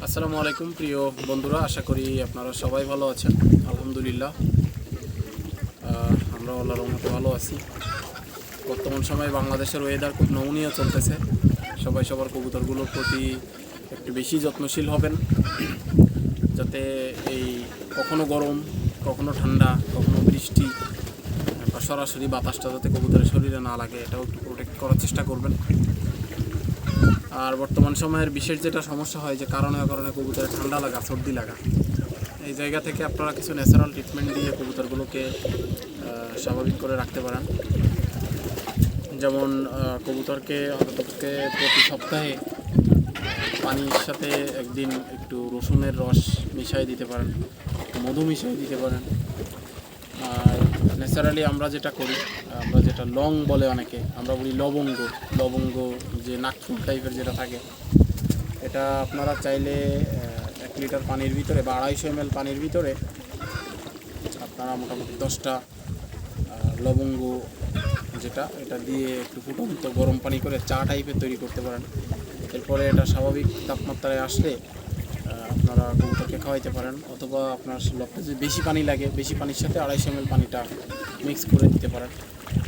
আসসালামু আলাইকুম প্রিয় বন্ধুরা, আশা করি আপনারা সবাই ভালো আছেন। আলহামদুলিল্লাহ আমরা আল্লাহর রহমতে ভালো আছি। বর্তমান সময়ে বাংলাদেশের ওয়েদার খুব নমনীয় চলতেছে। সবাই সবার কবুতরগুলোর প্রতি একটু বেশি যত্নশীল হবেন, যাতে এই কখনো গরম, কখনো ঠান্ডা, কখনো বৃষ্টি বা সরাসরি বাতাসটা যাতে কবুতরের শরীরে না লাগে, এটাও একটু প্রোটেক্ট করার চেষ্টা করবেন। আর বর্তমান সময়ের বিশেষ যেটা সমস্যা হয় যে কারণে কবুতরের ঠান্ডা লাগা, সর্দি লাগা, এই জায়গা থেকে আপনারা কিছু ন্যাচারাল ট্রিটমেন্ট দিয়ে কবুতরগুলোকে স্বাভাবিক করে রাখতে পারেন। যেমন কবুতরকে অন্ততপক্ষে প্রতি সপ্তাহে পানির সাথে একদিন একটু রসুনের রস মিশিয়ে দিতে পারেন, মধু মিশিয়ে দিতে পারেন। আর ন্যাচারালি আমরা যেটা করি, আমরা যেটা লং বলে অনেকে, আমরা বলি লবঙ্গ যে নাকফুল টাইপের যেটা থাকে, এটা আপনারা চাইলে 1 লিটার পানির ভিতরে বা 250 ml পানির ভিতরে আপনারা মোটামুটি 10টা লবঙ্গ যেটা, এটা দিয়ে একটু ফুটন্ত গরম পানি করে চা টাইপের তৈরি করতে পারেন। এরপরে এটা স্বাভাবিক তাপমাত্রায় আসলে আপনারা কবুতরকে খাওয়াইতে পারেন। অথবা আপনার লক্ষ্যে যদি বেশি পানি লাগে, বেশি পানির সাথে 250 ml পানিটা মিক্স করে দিতে পারেন।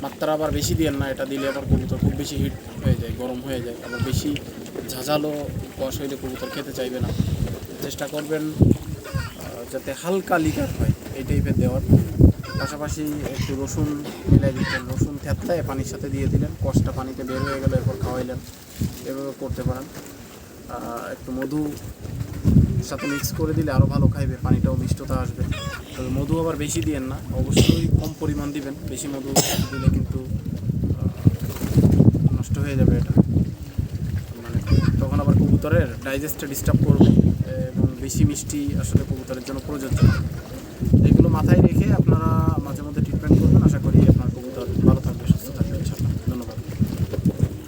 মাত্রা আবার বেশি দিয়েন না, এটা দিলে আবার কবুতর খুব বেশি হিট হয়ে যায়, গরম হয়ে যায়। আবার বেশি ঝাঁঝালো কষ হইলে কবুতর খেতে চাইবে না। চেষ্টা করবেন যাতে হালকা লিকার হয় এই টাইপের দেওয়ার। পাশাপাশি একটু রসুন মিলাই দিতেন, রসুন থেতলায় পানির সাথে দিয়ে দিলেন, কষটা পানিতে বের হয়ে গেলে এরপর খাওয়াইলেন। এভাবে করতে পারেন। একটু মধু সাথে মিক্স করে দিলে আরও ভালো খাইবে, পানিটাও মিষ্টতা আসবে। তবে মধু আবার বেশি দিয়েন না, অবশ্যই কম পরিমাণ দিবেন। বেশি মধু দিলে কিন্তু নষ্ট হয়ে যাবে এটা, মানে তখন আবার কবুতরের ডাইজেস্টে ডিস্টার্ব করবে এবং বেশি মিষ্টি আসলে কবুতরের জন্য প্রযোজ্য না। এগুলো মাথায় রেখে আপনার